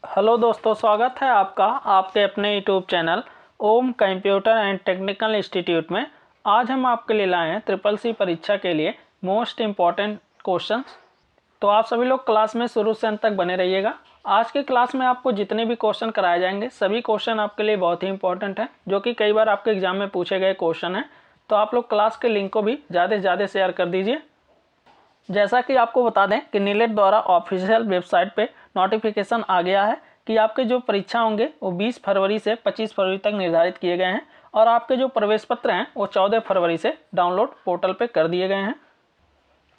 Hello दोस्तों, स्वागत है आपका आपके अपने YouTube channel Om Computer and Technical Institute में। आज हम आपके लिए लाए हैं ट्रिपल सी परीक्षा के लिए मोस्ट इम्पॉर्टेंट क्वेश्चंस। तो आप सभी लोग क्लास में शुरू से अंत तक बने रहिएगा। आज की क्लास में आपको जितने भी क्वेश्चन कराए जाएंगे सभी क्वेश्चन आपके लिए बहुत ही इंपॉर्टेंट हैं, जो कि कई बार आपके एग्जाम में पूछे गए क्वेश्चन हैं। तो आप लोग क्लास के लिंक को भी ज़्यादा से ज़्यादा शेयर कर दीजिए। जैसा कि आपको बता दें कि नीलेट द्वारा ऑफिशियल वेबसाइट पे नोटिफिकेशन आ गया है कि आपके जो परीक्षा होंगे वो 20 फरवरी से 25 फरवरी तक निर्धारित किए गए हैं और आपके जो प्रवेश पत्र हैं वो 14 फरवरी से डाउनलोड पोर्टल पे कर दिए गए हैं।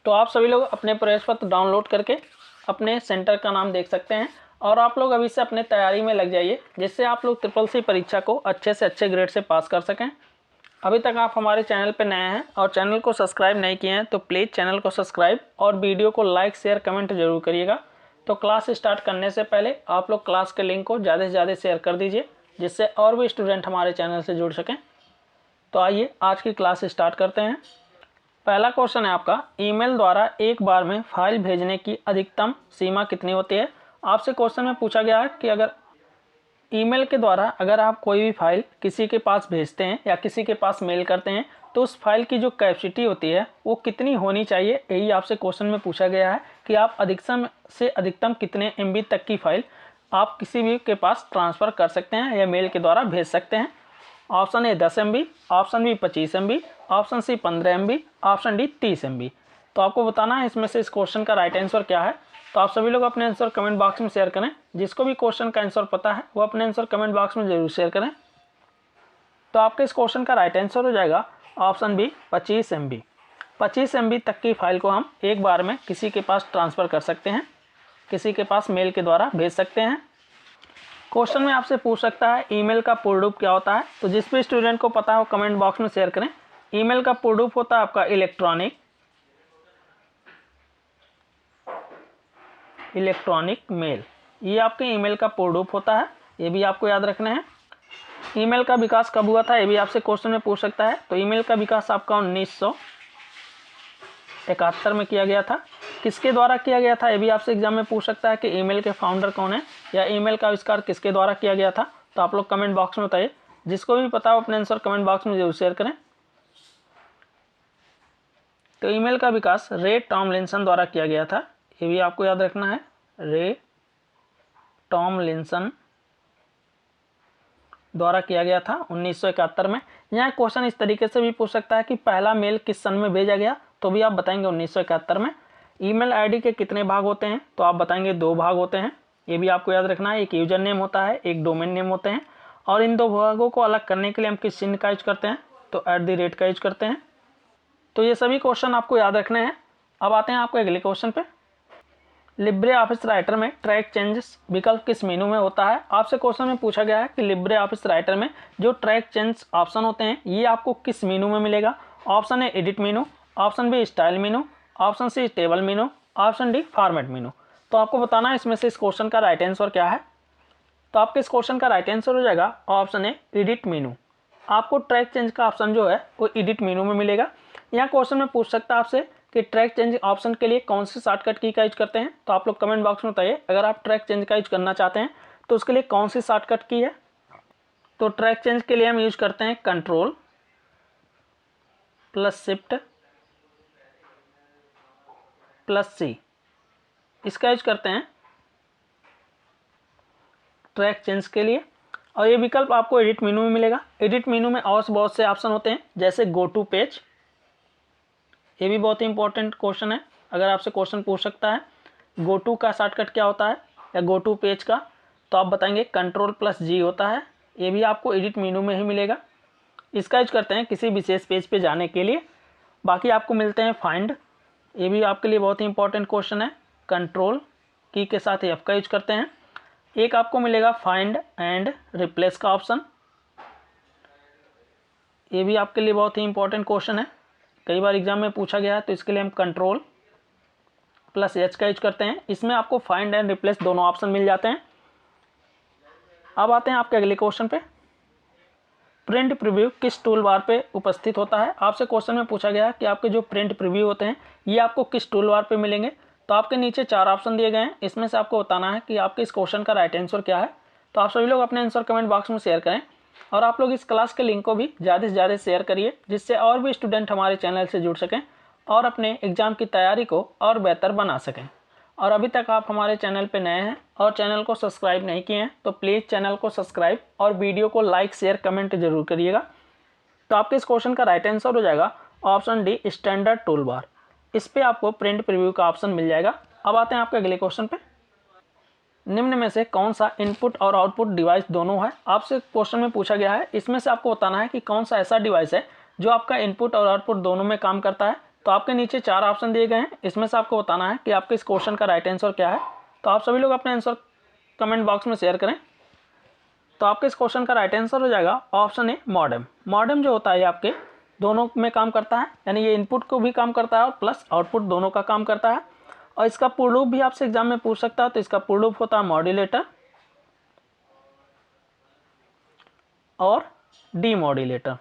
तो आप सभी लोग अपने प्रवेश पत्र डाउनलोड करके अपने सेंटर का नाम देख सकते हैं और आप लोग अभी से अपने तैयारी में लग जाइए, जिससे आप लोग ट्रिपल सी परीक्षा को अच्छे से अच्छे ग्रेड से पास कर सकें। अभी तक आप हमारे चैनल पर नए हैं और चैनल को सब्सक्राइब नहीं किए हैं तो प्लीज़ चैनल को सब्सक्राइब और वीडियो को लाइक शेयर कमेंट जरूर करिएगा। तो क्लास स्टार्ट करने से पहले आप लोग क्लास के लिंक को ज़्यादा से ज़्यादा शेयर कर दीजिए, जिससे और भी स्टूडेंट हमारे चैनल से जुड़ सकें। तो आइए आज की क्लास स्टार्ट करते हैं। पहला क्वेश्चन है आपका, ईमेल द्वारा एक बार में फाइल भेजने की अधिकतम सीमा कितनी होती है। आपसे क्वेश्चन में पूछा गया है कि अगर ईमेल के द्वारा अगर आप कोई भी फाइल किसी के पास भेजते हैं या किसी के पास मेल करते हैं तो उस फाइल की जो कैपेसिटी होती है वो कितनी होनी चाहिए, यही आपसे क्वेश्चन में पूछा गया है कि आप अधिकतम से अधिकतम कितने MB तक की फाइल आप किसी भी के पास ट्रांसफ़र कर सकते हैं या मेल के द्वारा भेज सकते हैं। Option A 10 MB, option B 25 MB, option C 15 MB, option D 30 MB। तो आपको बताना है इसमें से इस क्वेश्चन का राइट आंसर क्या है। तो आप सभी लोग अपने आंसर कमेंट बॉक्स में शेयर करें। जिसको भी क्वेश्चन का आंसर पता है वो अपने आंसर कमेंट बॉक्स में जरूर शेयर करें। तो आपके इस क्वेश्चन का राइट आंसर हो जाएगा ऑप्शन बी 25 MB। 25 MB तक की फाइल को हम एक बार में किसी के पास ट्रांसफ़र कर सकते हैं, किसी के पास मेल के द्वारा भेज सकते हैं। क्वेश्चन में आपसे पूछ सकता है ईमेल का पूर्ण रूप क्या होता है। तो जिस भी स्टूडेंट को पता है वो कमेंट बॉक्स में शेयर करें। ईमेल का पूर्ण रूप होता है आपका इलेक्ट्रॉनिक मेल। ये आपके ईमेल का पूर्ण रूप होता है, ये भी आपको याद रखना है। ईमेल का विकास कब हुआ था, ये भी आपसे क्वेश्चन में पूछ सकता है। तो ईमेल का विकास आपका 1971 में किया गया था। किसके द्वारा किया गया था, ये भी आपसे एग्जाम में पूछ सकता है कि ईमेल के फाउंडर कौन है या ईमेल का आविष्कार किसके द्वारा किया गया था। तो आप लोग कमेंट बॉक्स में बताइए। जिसको भी पता हो अपने आंसर कमेंट बॉक्स में जरूर शेयर करें। तो ईमेल का विकास रे टॉमलिंसन द्वारा किया गया था, ये भी आपको याद रखना है। रे टॉमलिंसन द्वारा किया गया था 1971 में। यहाँ क्वेश्चन इस तरीके से भी पूछ सकता है कि पहला मेल किस सन में भेजा गया, तो भी आप बताएंगे 1971 में। ईमेल आईडी के कितने भाग होते हैं, तो आप बताएंगे 2 भाग होते हैं, ये भी आपको याद रखना है। एक यूजर नेम होता है, एक डोमेन नेम होते हैं। और इन 2 भागों को अलग करने के लिए हम किस चिन्ह का यूज करते हैं, तो @ का यूज करते हैं। तो ये सभी क्वेश्चन आपको याद रखने हैं। अब आते हैं आपको अगले क्वेश्चन पे। लिब्रे ऑफिस राइटर में ट्रैक चेंजेस विकल्प किस मेनू में होता है। आपसे क्वेश्चन में पूछा गया है कि लिब्रे ऑफिस राइटर में जो ट्रैक चेंज ऑप्शन होते हैं ये आपको किस मेनू में मिलेगा। Option A edit menu, option B style menu, option C table menu, option D format menu. तो आपको बताना है इसमें से इस क्वेश्चन का राइट आंसर क्या है। तो आपके इस क्वेश्चन का राइट आंसर हो जाएगा ऑप्शन ए एडिट मेनू। आपको ट्रैक चेंज का ऑप्शन जो है वो एडिट मेनू में मिलेगा। यहाँ क्वेश्चन में पूछ सकता है आपसे कि ट्रैक चेंज ऑप्शन के लिए कौन सी शॉर्टकट की का यूज करते हैं। तो आप लोग कमेंट बॉक्स में बताइए, अगर आप ट्रैक चेंज का यूज करना चाहते हैं तो उसके लिए कौन सी शॉर्टकट की है। तो ट्रैक चेंज के लिए हम यूज करते हैं कंट्रोल + शिफ्ट + C, इसका यूज करते हैं ट्रैक चेंज के लिए। और ये विकल्प आपको एडिट मेनू में मिलेगा। एडिट मेनू में और बहुत से ऑप्शन होते हैं, जैसे गो टू पेज, ये भी बहुत ही इंपॉर्टेंट क्वेश्चन है। अगर आपसे क्वेश्चन पूछ सकता है गो टू का शॉर्टकट क्या होता है या गो टू पेज का, तो आप बताएंगे कंट्रोल + G होता है। ये भी आपको एडिट मेनू में ही मिलेगा। इसका यूज करते हैं किसी विशेष पेज पे जाने के लिए। बाकी आपको मिलते हैं फाइंड, ये भी आपके लिए बहुत ही इंपॉर्टेंट क्वेश्चन है। कंट्रोल की के साथ F का यूज करते हैं। एक आपको मिलेगा फाइंड एंड रिप्लेस का ऑप्शन, ये भी आपके लिए बहुत ही इंपॉर्टेंट क्वेश्चन है, कई बार एग्जाम में पूछा गया है। तो इसके लिए हम कंट्रोल + H का यूज करते हैं। इसमें आपको फाइंड एंड रिप्लेस दोनों ऑप्शन मिल जाते हैं। अब आते हैं आपके अगले क्वेश्चन पे। प्रिंट प्रीव्यू किस टूल बार पे उपस्थित होता है। आपसे क्वेश्चन में पूछा गया है कि आपके जो प्रिंट प्रीव्यू होते हैं ये आपको किस टूल बार पे मिलेंगे। तो आपके नीचे 4 ऑप्शन दिए गए हैं, इसमें से आपको बताना है कि आपके इस क्वेश्चन का राइट आंसर क्या है। तो आप सभी लोग अपने आंसर कमेंट बॉक्स में शेयर करें और आप लोग इस क्लास के लिंक को भी ज़्यादा से ज़्यादा शेयर करिए, जिससे और भी स्टूडेंट हमारे चैनल से जुड़ सकें और अपने एग्ज़ाम की तैयारी को और बेहतर बना सकें। और अभी तक आप हमारे चैनल पर नए हैं और चैनल को सब्सक्राइब नहीं किए हैं तो प्लीज़ चैनल को सब्सक्राइब और वीडियो को लाइक शेयर कमेंट जरूर करिएगा। तो आपके इस क्वेश्चन का राइट आंसर हो जाएगा option D, standard tool bar. इस पे आपको प्रिंट प्रीव्यू का ऑप्शन मिल जाएगा। अब आते हैं आपके अगले क्वेश्चन पे। निम्न में से कौन सा इनपुट और आउटपुट डिवाइस दोनों है? आपसे क्वेश्चन में पूछा गया है, इसमें से आपको बताना है कि कौन सा ऐसा डिवाइस है जो आपका इनपुट और आउटपुट दोनों में काम करता है। तो आपके नीचे 4 ऑप्शन दिए गए हैं, इसमें से आपको बताना है कि आपके इस क्वेश्चन का राइट आंसर क्या है। तो आप सभी लोग अपने आंसर कमेंट बॉक्स में शेयर करें। तो आपके इस क्वेश्चन का राइट आंसर हो जाएगा ऑप्शन ए, मॉडेम। मॉडेम जो होता है आपके दोनों में काम करता है, यानी ये इनपुट को भी काम करता है और प्लस आउटपुट दोनों का काम करता है। और इसका पूर्ण रूप भी आपसे एग्जाम में पूछ सकता है। तो इसका पूर्ण रूप होता है मॉड्यूलेटर और डीमॉड्यूलेटर।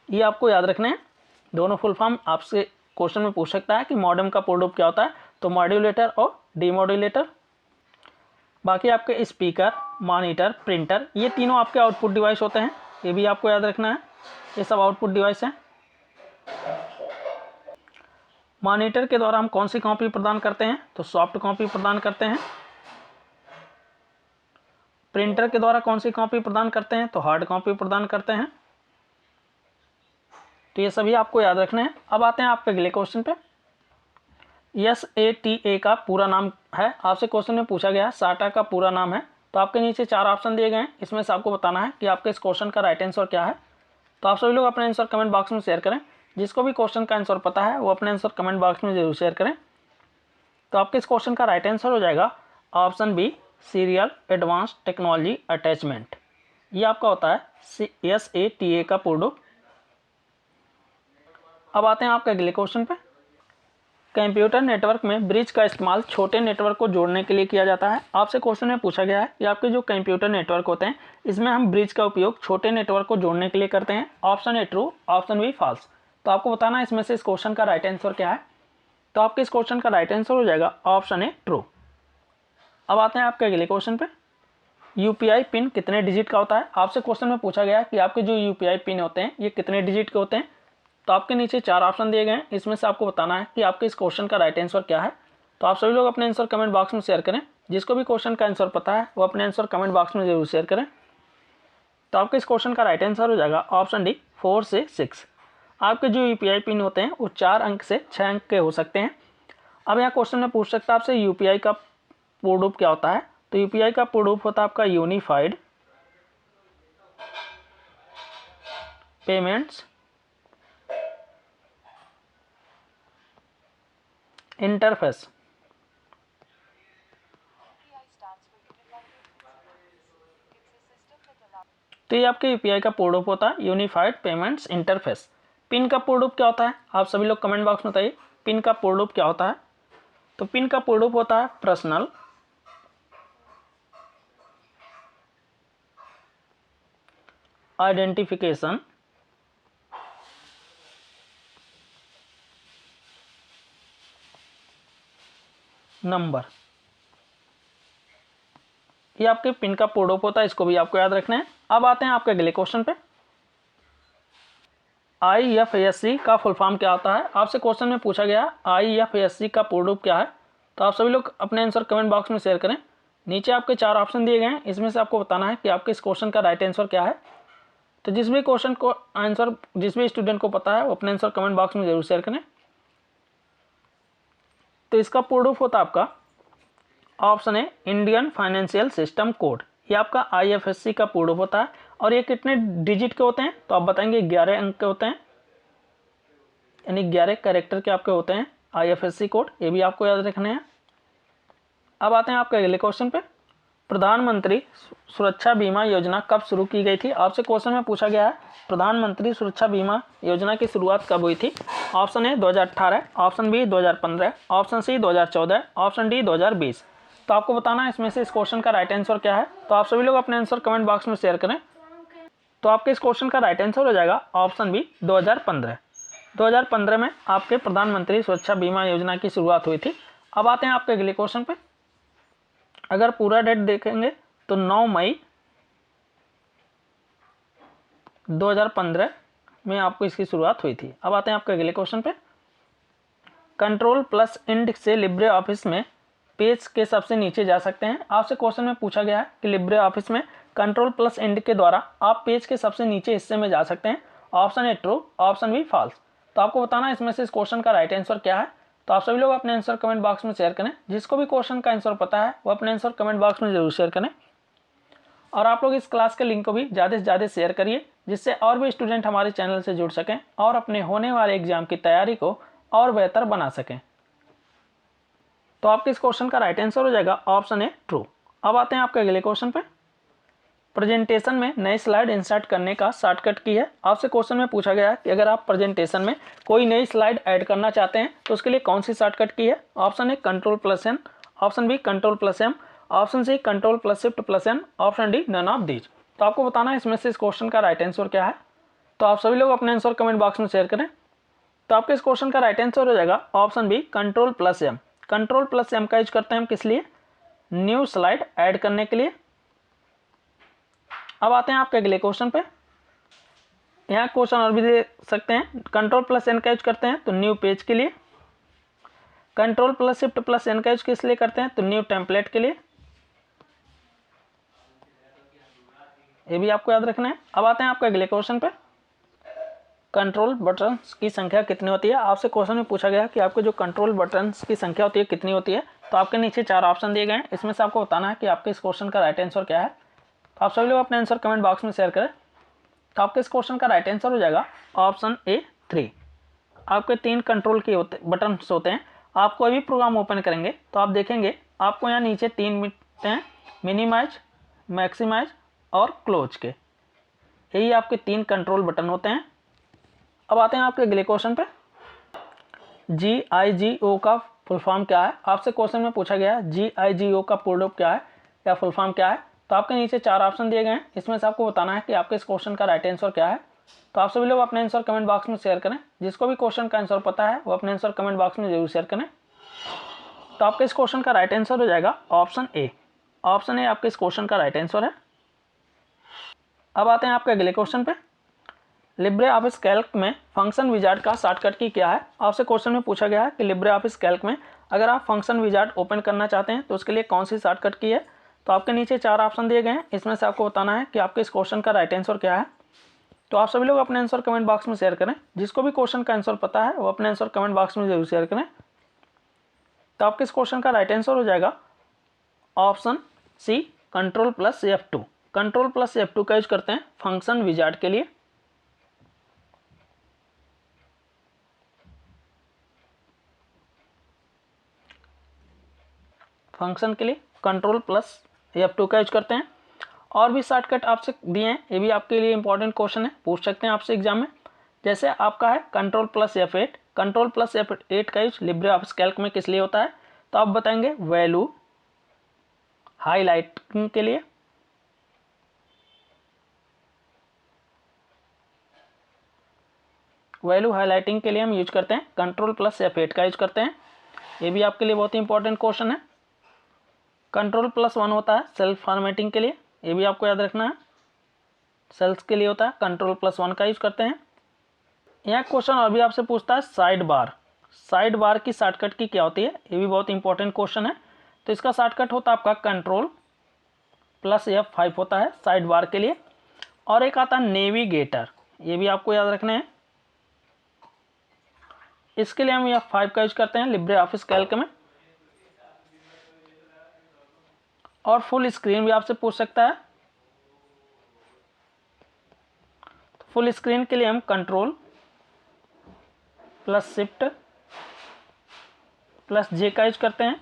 ये आपको याद रखना है, दोनों फुल फॉर्म आपसे क्वेश्चन में पूछ सकता है कि मॉडेम का पूर्ण रूप क्या होता है। तो मॉड्यूलेटर और डीमॉड्यूलेटर। बाकी आपके स्पीकर, मॉनिटर, प्रिंटर, ये तीनों आपके आउटपुट डिवाइस होते हैं, ये भी आपको याद रखना है। ये सब आउटपुट डिवाइस हैं। मॉनिटर के द्वारा हम कौन सी कॉपी प्रदान करते हैं? तो सॉफ्ट कॉपी प्रदान करते हैं। प्रिंटर के द्वारा कौन सी कॉपी प्रदान करते हैं? तो हार्ड कॉपी प्रदान करते हैं। तो ये सभी आपको याद रखना है। अब आते हैं आपके अगले क्वेश्चन पे। SATA का पूरा नाम है, आपसे क्वेश्चन में पूछा गया साटा का पूरा नाम है। तो आपके नीचे 4 ऑप्शन दिए गए हैं, इसमें से आपको बताना है कि आपके इस क्वेश्चन का राइट आंसर क्या है। तो आप सभी लोग अपने आंसर कमेंट बॉक्स में शेयर करें। जिसको भी क्वेश्चन का आंसर पता है वो अपने आंसर कमेंट बॉक्स में जरूर शेयर करें। तो आपके इस क्वेश्चन का राइट आंसर हो जाएगा option B, serial advance technology attachment. ये आपका होता है SATA का पूर्ण रूप। अब आते हैं आपके अगले क्वेश्चन पे। कंप्यूटर नेटवर्क में ब्रिज का इस्तेमाल छोटे नेटवर्क को जोड़ने के लिए किया जाता है। आपसे क्वेश्चन में पूछा गया है कि आपके जो कंप्यूटर नेटवर्क होते हैं इसमें हम ब्रिज का उपयोग छोटे नेटवर्क को जोड़ने के लिए करते हैं। Option A true, option B false. तो आपको बताना है इसमें से इस क्वेश्चन का राइट आंसर क्या है। तो आपके इस क्वेश्चन का राइट आंसर हो जाएगा ऑप्शन ए ट्रू। अब आते हैं आपके अगले क्वेश्चन पे। UPI पिन कितने डिजिट का होता है? आपसे क्वेश्चन में पूछा गया है कि आपके जो UPI पिन होते हैं ये कितने डिजिट के होते हैं। तो आपके नीचे 4 ऑप्शन दिए गए हैं, इसमें से आपको बताना है कि आपके इस क्वेश्चन का राइट आंसर क्या है। तो आप सभी लोग अपने आंसर कमेंट बॉक्स में शेयर करें। जिसको भी क्वेश्चन का आंसर पता है वो अपने आंसर कमेंट बॉक्स में जरूर शेयर करें। तो आपके इस क्वेश्चन का राइट आंसर हो जाएगा ऑप्शन डी, 4 से 6। आपके जो UPI पिन होते हैं वो 4 अंक से 6 अंक के हो सकते हैं। अब यहाँ क्वेश्चन में पूछ सकता है आपसे UPI का पूर्ण रूप क्या होता है। तो UPI का पूर्ण रूप होता है आपका यूनिफाइड पेमेंट्स इंटरफेस। तो ये आपके UPI का पूर्ण रूप होता है यूनिफाइड पेमेंट्स इंटरफेस। पिन का पूर्ण रूप क्या होता है? आप सभी लोग कमेंट बॉक्स में बताइए पिन का पूर्ण रूप क्या होता है। तो पिन का पूर्ण रूप होता है पर्सनल आइडेंटिफिकेशन नंबर। ये आपके पिन का पूर्ण रूप होता है, इसको भी आपको याद रखना है। अब आते हैं आपके अगले क्वेश्चन पे। IFSC का फुल फॉर्म क्या होता है? आपसे क्वेश्चन में पूछा गया IFSC का पूर्ण रूप क्या है। तो आप सभी लोग अपने आंसर कमेंट बॉक्स में शेयर करें। नीचे आपके 4 ऑप्शन दिए गए हैं, इसमें से आपको बताना है कि आपके इस क्वेश्चन का राइट आंसर क्या है। तो जिस भी क्वेश्चन को आंसर जिस भी स्टूडेंट को पता है वो अपने आंसर कमेंट बॉक्स में जरूर शेयर करें। तो इसका पूर्ण रूप होता है आपका ऑप्शन है इंडियन फाइनेंशियल सिस्टम कोड। ये आपका IFSC का पूर्ण रूप होता है। और ये कितने डिजिट के होते हैं? तो आप बताएंगे 11 अंक के होते हैं, यानी 11 कैरेक्टर के आपके होते हैं IFSC कोड। ये भी आपको याद रखने हैं। अब आते हैं आपके अगले क्वेश्चन पे। प्रधानमंत्री सुरक्षा बीमा योजना कब शुरू की गई थी? आपसे क्वेश्चन में पूछा गया है प्रधानमंत्री सुरक्षा बीमा योजना की शुरुआत कब हुई थी। Option A 2018, option B 2015, option C 2014, option D 2020। तो आपको बताना है इसमें से इस क्वेश्चन का राइट आंसर क्या है। तो आप सभी लोग अपने आंसर कमेंट बॉक्स में शेयर करें। तो आपके इस क्वेश्चन का राइट आंसर हो जाएगा ऑप्शन बी 2015। 2015 में आपके प्रधानमंत्री सुरक्षा बीमा योजना की शुरुआत हुई थी। अब आते हैं आपके अगले क्वेश्चन पे। अगर पूरा डेट देखेंगे तो 9 मई 2015 में आपको इसकी शुरुआत हुई थी। अब आते हैं आपके अगले क्वेश्चन पे। कंट्रोल प्लस इंड से लिब्रे ऑफिस में पेज के सबसे नीचे जा सकते हैं। आपसे क्वेश्चन में पूछा गया है कि लिब्रे ऑफिस में कंट्रोल प्लस इंड के द्वारा आप पेज के सबसे नीचे हिस्से में जा सकते हैं। Option A true, option B false. तो आपको बताना है इसमें से इस क्वेश्चन का राइट आंसर क्या है। तो आप सभी लोग अपने आंसर कमेंट बॉक्स में शेयर करें। जिसको भी क्वेश्चन का आंसर पता है वो अपने आंसर कमेंट बॉक्स में जरूर शेयर करें। और आप लोग इस क्लास के लिंक को भी ज़्यादा से ज़्यादा शेयर करिए, जिससे और भी स्टूडेंट हमारे चैनल से जुड़ सकें और अपने होने वाले एग्जाम की तैयारी को और बेहतर बना सकें। तो आपके इस क्वेश्चन का राइट आंसर हो जाएगा ऑप्शन ए ट्रू। अब आते हैं आपके अगले क्वेश्चन पे। प्रेजेंटेशन में नई स्लाइड इंसर्ट करने का शॉर्टकट की है। आपसे क्वेश्चन में पूछा गया है कि अगर आप प्रेजेंटेशन में कोई नई स्लाइड ऐड करना चाहते हैं तो उसके लिए कौन सी शॉर्टकट की है। Option A control plus N, option B control plus M, option C control plus shift plus N, option D none of these. तो आपको बताना है इसमें से इस क्वेश्चन का राइट आंसर क्या है। तो आप सभी लोग अपने आंसर कमेंट बॉक्स में शेयर करें। तो आपके इस क्वेश्चन का राइट आंसर हो जाएगा option B control plus M. Control plus M का यूज करते हैं हम किस लिए, न्यू स्लाइड ऐड करने के लिए। अब आते हैं आपके अगले क्वेश्चन पे। यहाँ क्वेश्चन और भी दे सकते हैं। कंट्रोल प्लस एन का यूज करते हैं तो न्यू पेज के लिए। Control plus shift plus N का यूज किस लिए करते हैं तो न्यू टेम्पलेट के लिए। ये भी आपको याद रखना है। अब आते हैं आपके अगले क्वेश्चन पे। कंट्रोल बटन्स की संख्या कितनी होती है। आपसे क्वेश्चन में पूछा गया कि आपके जो कंट्रोल बटन्स की संख्या होती है कितनी होती है। तो आपके नीचे 4 ऑप्शन दिए गए हैं। इसमें से आपको बताना है कि आपके इस क्वेश्चन का राइट आंसर क्या है। तो आप सभी लोग अपने आंसर कमेंट बॉक्स में शेयर करें। तो आपके इस क्वेश्चन का राइट आंसर हो जाएगा ऑप्शन ए 3। आपके 3 कंट्रोल के बटन्स होते हैं। आप कोई भी प्रोग्राम ओपन करेंगे तो आप देखेंगे आपको यहाँ नीचे 3 मिलते हैं, मिनिमाइज, मैक्सिमाइज और क्लोज के। यही आपके 3 कंट्रोल बटन होते हैं। अब आते हैं आपके अगले क्वेश्चन पे। GIGO का फुल फॉर्म क्या है। आपसे क्वेश्चन में पूछा गया है GIGO का पूर्ण रूप क्या है या फुल फॉर्म क्या है। तो आपके नीचे 4 ऑप्शन दिए गए हैं। इसमें से आपको बताना है कि आपके इस क्वेश्चन का राइट आंसर क्या है। तो आप सभी लोग अपने आंसर कमेंट बॉक्स में शेयर करें। जिसको भी क्वेश्चन का आंसर पता है वो अपने आंसर कमेंट बॉक्स में जरूर शेयर करें। तो आपके इस क्वेश्चन का राइट आंसर हो जाएगा ऑप्शन ए। ऑप्शन ए आपके इस क्वेश्चन का राइट आंसर है। अब आते हैं आपके अगले क्वेश्चन पे। लिब्रे ऑफिस कैल्क में फंक्शन विजार्ड का शॉर्टकट की क्या है। आपसे क्वेश्चन में पूछा गया है कि लिब्रे ऑफिस कैल्क में अगर आप फंक्शन विजार्ड ओपन करना चाहते हैं तो उसके लिए कौन सी शॉर्टकट की है। तो आपके नीचे 4 ऑप्शन दिए गए हैं। इसमें से आपको बताना है कि आपके इस क्वेश्चन का राइट आंसर क्या है। तो आप सभी लोग अपने आंसर कमेंट बॉक्स में शेयर करें। जिसको भी क्वेश्चन का आंसर पता है वो अपने आंसर कमेंट बॉक्स में जरूर शेयर करें। तो आपके इस क्वेश्चन का राइट आंसर हो जाएगा option C control plus F2। Control plus F2 का यूज करते हैं फंक्शन विजार्ड के लिए। फंक्शन के लिए कंट्रोल प्लस F2 का यूज करते हैं। और भी शॉर्टकट आपसे दिए हैं, ये भी आपके लिए इंपॉर्टेंट क्वेश्चन है, पूछ सकते हैं आपसे एग्जाम में। जैसे आपका है control plus F8। Control plus F8 का यूज लिब्रे ऑफिस कैल्क में किस लिए होता है। तो आप बताएंगे वैल्यू हाईलाइटिंग के लिए। वैल्यू हाईलाइटिंग के लिए हम यूज करते हैं कंट्रोल प्लस F8 का यूज करते हैं। ये भी आपके लिए बहुत ही इंपॉर्टेंट क्वेश्चन है। कंट्रोल प्लस 1 होता है सेल्फ फॉर्मेटिंग के लिए। ये भी आपको याद रखना है, सेल्स के लिए होता है। कंट्रोल प्लस 1 का यूज करते हैं। यहाँ क्वेश्चन और भी आपसे पूछता है साइड बार। साइड बार की शॉर्टकट की क्या होती है। ये भी बहुत इंपॉर्टेंट क्वेश्चन है। तो इसका शॉर्टकट होता है आपका कंट्रोल प्लस F5 होता है साइड बार के लिए। और एक आता है नेविगेटर, ये भी आपको याद रखना है। इसके लिए हम F5 का यूज करते हैं लिब्रे ऑफिस कैल्क में। और फुल स्क्रीन भी आपसे पूछ सकता है। तो फुल स्क्रीन के लिए हम control plus shift plus J का यूज करते हैं।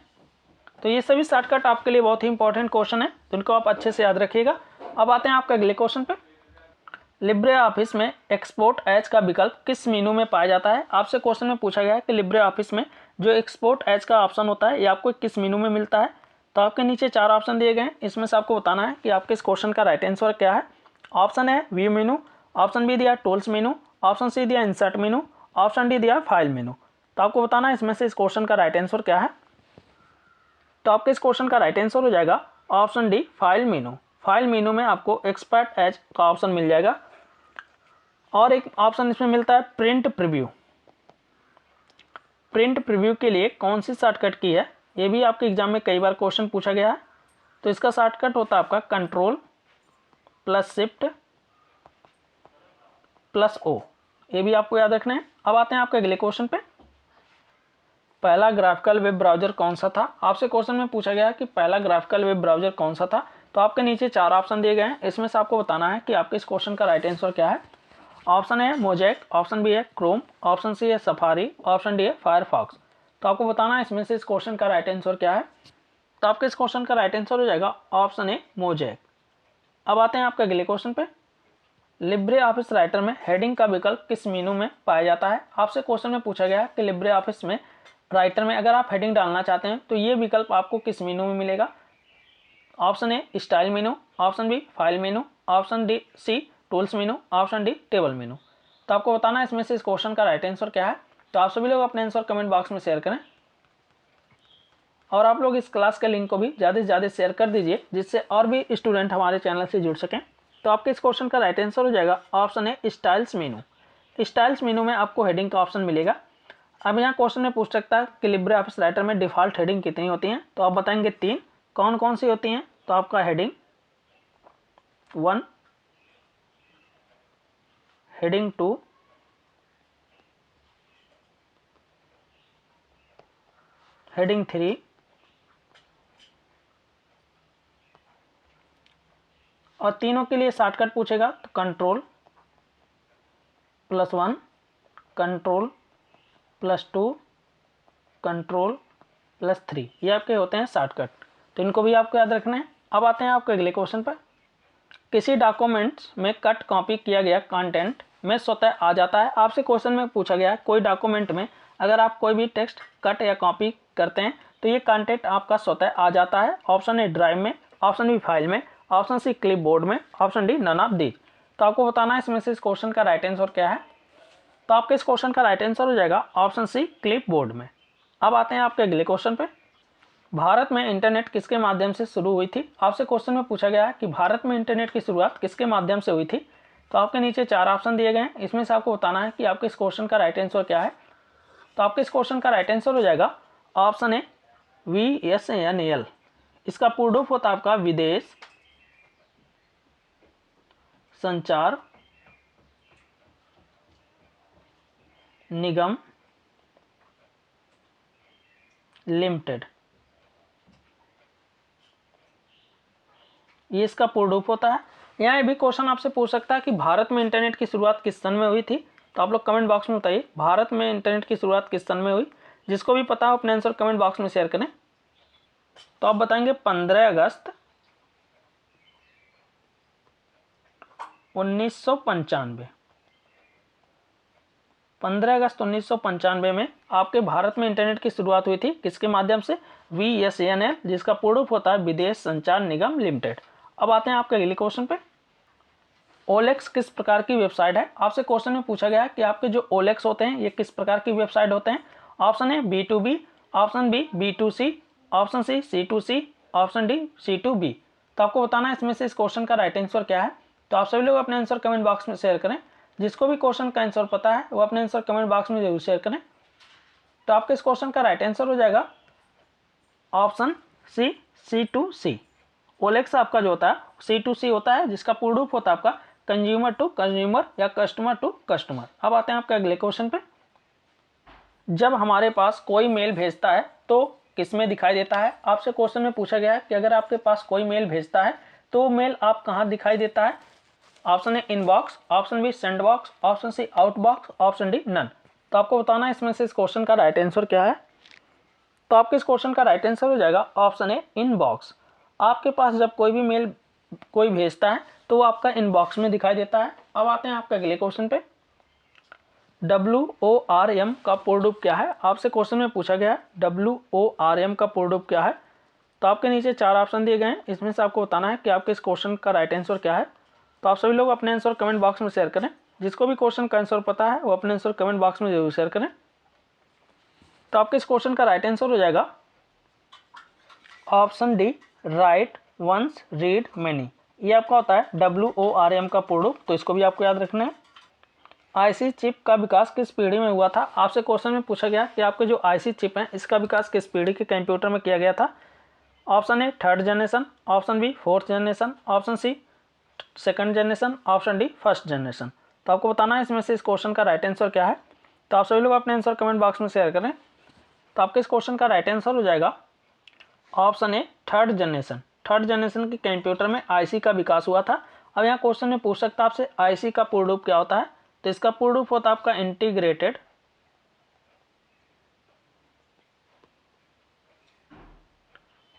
तो ये सभी शॉर्टकट आपके लिए बहुत ही इंपॉर्टेंट क्वेश्चन है, तो इनको आप अच्छे से याद रखिएगा। अब आते हैं आपके अगले क्वेश्चन पे। लिब्रे ऑफिस में एक्सपोर्ट एज का विकल्प किस मेनू में पाया जाता है। आपसे क्वेश्चन में पूछा गया है कि लिब्रे ऑफिस में जो एक्सपोर्ट एज का ऑप्शन होता है ये आपको किस मेनू में मिलता है। तो आपके नीचे 4 ऑप्शन दिए गए हैं। इसमें से आपको बताना है कि आपके इस क्वेश्चन का राइट आंसर क्या है। ऑप्शन है व्यू मेनू, ऑप्शन बी दिया टूल्स मेनू, ऑप्शन सी दिया इंसर्ट मेनू, ऑप्शन डी दिया फाइल मेनू। तो आपको बताना है इसमें से इस क्वेश्चन का राइट आंसर क्या है। तो आपके इस क्वेश्चन का राइट आंसर हो जाएगा option D file menu. File menu में आपको एक्सपर्ट एज का ऑप्शन मिल जाएगा और एक ऑप्शन इसमें मिलता है प्रिंट प्रीव्यू। प्रिंट प्रीव्यू के लिए कौन सी शॉर्टकट की है, ये भी आपके एग्जाम में कई बार क्वेश्चन पूछा गया है। तो इसका शॉर्टकट होता है आपका control plus shift plus O, ये भी आपको याद रखना है। अब आते हैं आपके अगले क्वेश्चन पे। पहला ग्राफिकल वेब ब्राउजर कौन सा था, आपसे क्वेश्चन में पूछा गया है कि पहला ग्राफिकल वेब ब्राउजर कौन सा था। तो आपके नीचे 4 ऑप्शन दिए गए हैं, इसमें से आपको बताना है कि आपके इस क्वेश्चन का राइट आंसर क्या है। ऑप्शन ए है मोज़ेक, ऑप्शन बी है क्रोम, ऑप्शन सी है सफारी, ऑप्शन डी है फायरफॉक्स। तो आपको बताना है इसमें से इस क्वेश्चन का राइट आंसर क्या है। तो आपके इस क्वेश्चन का राइट आंसर हो जाएगा ऑप्शन ए मोज़ेक। अब आते हैं आपके अगले क्वेश्चन पे। लिब्रे ऑफिस राइटर में हेडिंग का विकल्प किस मेनू में पाया जाता है। आपसे क्वेश्चन में पूछा गया है कि लिब्रे ऑफिस में राइटर में अगर आप हेडिंग डालना चाहते हैं तो ये विकल्प आपको किस मेनू में मिलेगा। Option A style menu, option B file menu, option D C tools menu, option D table menu. तो आपको बताना है इसमें से इस क्वेश्चन का राइट आंसर क्या है। तो आप सभी लोग अपने आंसर कमेंट बॉक्स में शेयर करें और आप लोग इस क्लास के लिंक को भी ज़्यादा से ज़्यादा शेयर कर दीजिए जिससे और भी स्टूडेंट हमारे चैनल से जुड़ सकें। तो आपके इस क्वेश्चन का राइट आंसर हो जाएगा option A styles menu. Styles मेनू में आपको हेडिंग का ऑप्शन मिलेगा। अब यहाँ क्वेश्चन में पूछ सकता है कि लिब्रे ऑफिस राइटर में डिफ़ॉल्ट हेडिंग कितनी होती हैं, तो आप बताएंगे 3। कौन कौन सी होती हैं, तो आपका हेडिंग 1, हेडिंग 2, हेडिंग 3 और तीनों के लिए शॉर्टकट पूछेगा तो कंट्रोल +1, कंट्रोल +2, कंट्रोल +3, ये आपके होते हैं शॉर्टकट। तो इनको भी आपको याद रखना है। अब आते हैं आपके अगले क्वेश्चन पर। किसी डॉक्यूमेंट्स में कट कॉपी किया गया कंटेंट में स्वतः आ जाता है। आपसे क्वेश्चन में पूछा गया कोई डॉक्यूमेंट में अगर आप कोई भी टेक्स्ट कट या कॉपी करते हैं तो ये कंटेंट आपका स्वतः आ जाता है। ऑप्शन ए ड्राइव में, ऑप्शन बी फाइल में, ऑप्शन सी क्लिपबोर्ड में, option D none of these. तो आपको बताना है इसमें से इस क्वेश्चन का राइट आंसर क्या है। तो आपके इस क्वेश्चन का राइट आंसर हो जाएगा ऑप्शन सी क्लिपबोर्ड में। अब आते हैं आपके अगले क्वेश्चन पे। भारत में इंटरनेट किसके माध्यम से शुरू हुई थी। आपसे क्वेश्चन में पूछा गया है कि भारत में इंटरनेट की शुरुआत किसके माध्यम से हुई थी। तो आपके नीचे 4 ऑप्शन दिए गए हैं, इसमें से आपको बताना है कि आपके इस क्वेश्चन का राइट आंसर क्या है। तो आपके इस क्वेश्चन का राइट आंसर हो जाएगा ऑप्शन ए VSNL। इसका पूर्ण रूप होता है आपका विदेश संचार निगम लिमिटेड, ये इसका पूर्ण रूप होता है। यहाँ भी क्वेश्चन आपसे पूछ सकता है कि भारत में इंटरनेट की शुरुआत किस सन में हुई थी। तो आप लोग कमेंट बॉक्स में बताइए भारत में इंटरनेट की शुरुआत किस सन में हुई। जिसको भी पता हो अपने आंसर कमेंट बॉक्स में शेयर करें। तो आप बताएंगे 15 अगस्त 1995। 15 अगस्त 1995 में आपके भारत में इंटरनेट की शुरुआत हुई थी किसके माध्यम से, VSNL, जिसका पूर्ण रूप होता है विदेश संचार निगम लिमिटेड। अब आते हैं आपके अगले क्वेश्चन पे। OLX किस प्रकार की वेबसाइट है। आपसे क्वेश्चन में पूछा गया कि आपके जो OLX होते हैं ये किस प्रकार की वेबसाइट होते हैं। Option A B2B, option B B2C, option C C2C, option D C2B। तो आपको बताना है इसमें से इस क्वेश्चन का राइट आंसर क्या है। तो आप सभी लोग अपने आंसर कमेंट बॉक्स में शेयर करें। जिसको भी क्वेश्चन का आंसर पता है वो अपने आंसर कमेंट बॉक्स में जरूर शेयर करें। तो आपके इस क्वेश्चन का राइट आंसर हो जाएगा ऑप्शन सी C2C। OLX आपका जो होता है C2C होता है, जिसका पूर्ण रूप होता है आपका कंज्यूमर टू कंज्यूमर या कस्टमर टू कस्टमर। अब आते हैं आपके अगले क्वेश्चन पे। जब हमारे पास कोई मेल भेजता है तो किस में दिखाई देता है। आपसे क्वेश्चन में पूछा गया है कि अगर आपके पास कोई मेल भेजता है तो वो मेल आप कहाँ दिखाई देता है। Option A inbox, option B send box, option C outbox, option D none. तो आपको बताना है इसमें से इस क्वेश्चन का राइट आंसर क्या है। तो आपके इस क्वेश्चन का राइट आंसर हो जाएगा ऑप्शन ए इनबॉक्स। आपके पास जब कोई भी मेल कोई भेजता है तो वो आपका इनबॉक्स में दिखाई देता है। अब आते हैं आपके अगले क्वेश्चन पे। WORM का पूर्ण रूप क्या है। आपसे क्वेश्चन में पूछा गया है WORM का पूर्ण रूप क्या है। तो आपके नीचे 4 ऑप्शन दिए गए हैं, इसमें से आपको बताना है कि आपके इस क्वेश्चन का राइट आंसर क्या है। तो आप सभी लोग अपने आंसर कमेंट बॉक्स में शेयर करें। जिसको भी क्वेश्चन का आंसर पता है वो अपने आंसर कमेंट बॉक्स में जरूर शेयर करें। तो आपके इस क्वेश्चन का राइट आंसर हो जाएगा option D, right once read many. ये आपका होता है WORM का पूर्ण रूप, तो इसको भी आपको याद रखना है। आईसी चिप का विकास किस पीढ़ी में हुआ था? आपसे क्वेश्चन में पूछा गया कि आपके जो आईसी चिप है इसका विकास किस पीढ़ी के कंप्यूटर में किया गया था। Option A third generation, option B fourth generation, option C second generation, option D first generation. तो आपको बताना है इसमें से इस क्वेश्चन का राइट आंसर क्या है। तो आप सभी लोग अपने आंसर कमेंट बॉक्स में शेयर करें। तो आपके इस क्वेश्चन का राइट आंसर हो जाएगा option A third generation. Third generation के कंप्यूटर में आईसी का विकास हुआ था। अब यहाँ क्वेश्चन में पूछ सकता है आपसे आईसी का पूर्ण रूप क्या होता है। तो इसका पूर्ण रूप होता है आपका इंटीग्रेटेड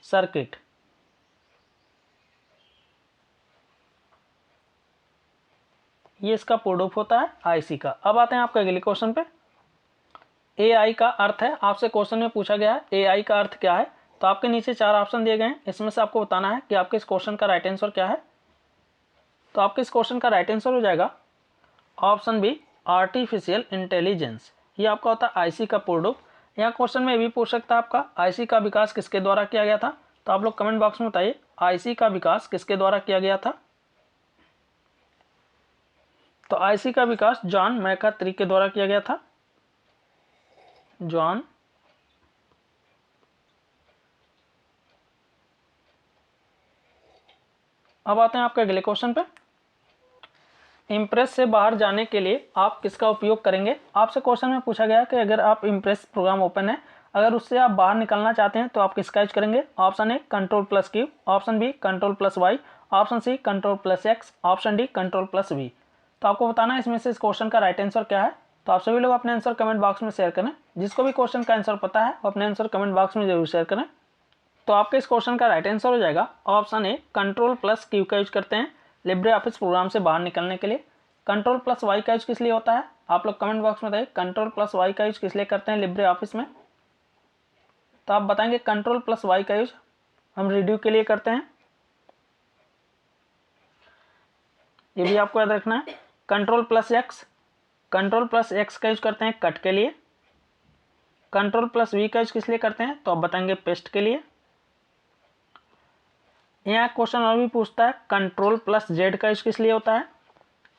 सर्किट। ये इसका पूर्ण रूप होता है आईसी का। अब आते हैं आपके अगले क्वेश्चन पे। एआई का अर्थ है, आपसे क्वेश्चन में पूछा गया है एआई का अर्थ क्या है। तो आपके नीचे 4 ऑप्शन दिए गए हैं, इसमें से आपको बताना है कि आपके इस क्वेश्चन का राइट आंसर क्या है। तो आपके इस क्वेश्चन का राइट आंसर हो जाएगा ऑप्शन बी, आर्टिफिशियल इंटेलिजेंस। ये आपका होता है आईसी का पूर्ण रूप। यहाँ क्वेश्चन में भी पूछ सकता है आपका आईसी का विकास किसके द्वारा किया गया था। तो आप लोग कमेंट बॉक्स में बताइए आईसी का विकास किसके द्वारा किया गया था। तो आईसी का विकास जॉन मैकार्थी के द्वारा किया गया था। जॉन अब आते हैं आपके अगले क्वेश्चन पे। इम्प्रेस से बाहर जाने के लिए आप किसका उपयोग करेंगे। आपसे क्वेश्चन में पूछा गया कि अगर आप इम्प्रेस प्रोग्राम ओपन है, अगर उससे आप बाहर निकलना चाहते हैं तो आप किसका यूज करेंगे। Option A Ctrl+Q, option B Ctrl+Y, option C Ctrl+X, option D Ctrl+V। तो आपको बताना है इसमें से इस क्वेश्चन का राइट आंसर क्या है। तो आप सभी लोग अपने आंसर कमेंट बॉक्स में शेयर करें। जिसको भी क्वेश्चन का आंसर पता है वो अपने आंसर कमेंट बॉक्स में जरूर शेयर करें। तो आपके इस क्वेश्चन का राइट आंसर हो जाएगा ऑप्शन ए Ctrl+Q का यूज करते हैं लिब्रे ऑफिस प्रोग्राम से बाहर निकलने के लिए। Ctrl+Y का यूज किस लिए होता है, आप लोग कमेंट बॉक्स में बताइए Ctrl+Y का यूज किस लिए करते हैं लिब्रे ऑफिस में। तो आप बताएंगे Ctrl+Y का यूज हम रिड्यू के लिए करते हैं। ये भी आपको याद रखना है। Ctrl+X, Ctrl+X का यूज करते हैं कट के लिए। Ctrl+V का यूज किस लिए करते हैं, तो आप बताएंगे पेस्ट के लिए। यहाँ क्वेश्चन और भी पूछता है Ctrl+Z का यूज किस लिए होता है।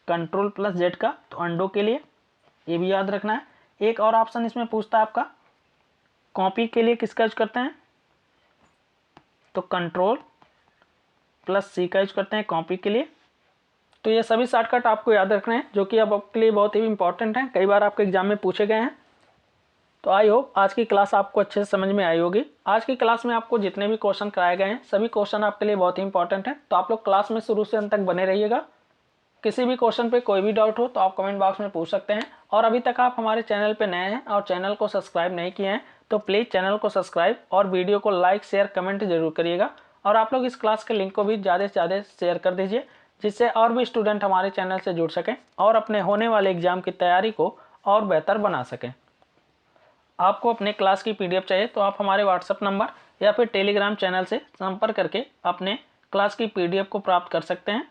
Ctrl+Z का तो अंडो के लिए, ये भी याद रखना है। एक और ऑप्शन इसमें पूछता है आपका कॉपी के लिए किसका यूज करते हैं, तो Ctrl+C का यूज करते हैं कॉपी के लिए। तो ये सभी शॉर्टकट आपको याद रखने हैं जो कि अब आपके लिए बहुत ही इंपॉर्टेंट हैं, कई बार आपके एग्जाम में पूछे गए हैं। तो आई होप आज की क्लास आपको अच्छे से समझ में आई होगी। आज की क्लास में आपको जितने भी क्वेश्चन कराए गए हैं सभी क्वेश्चन आपके लिए बहुत ही इंपॉर्टेंट हैं। तो आप लोग क्लास में शुरू से अंत तक बने रहिएगा। किसी भी क्वेश्चन पे कोई भी डाउट हो तो आप कमेंट बॉक्स में पूछ सकते हैं। और अभी तक आप हमारे चैनल पे नए हैं और चैनल को सब्सक्राइब नहीं किए हैं तो प्लीज़ चैनल को सब्सक्राइब और वीडियो को लाइक शेयर कमेंट जरूर करिएगा। और आप लोग इस क्लास के लिंक को भी ज़्यादा से ज़्यादा शेयर कर दीजिए जिससे और भी स्टूडेंट हमारे चैनल से जुड़ सकें और अपने होने वाले एग्जाम की तैयारी को और बेहतर बना सकें। आपको अपने क्लास की PDF चाहिए तो आप हमारे व्हाट्सएप नंबर या फिर टेलीग्राम चैनल से संपर्क करके अपने क्लास की PDF को प्राप्त कर सकते हैं।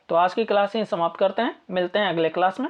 तो आज की क्लास ही समाप्त करते हैं, मिलते हैं अगले क्लास में।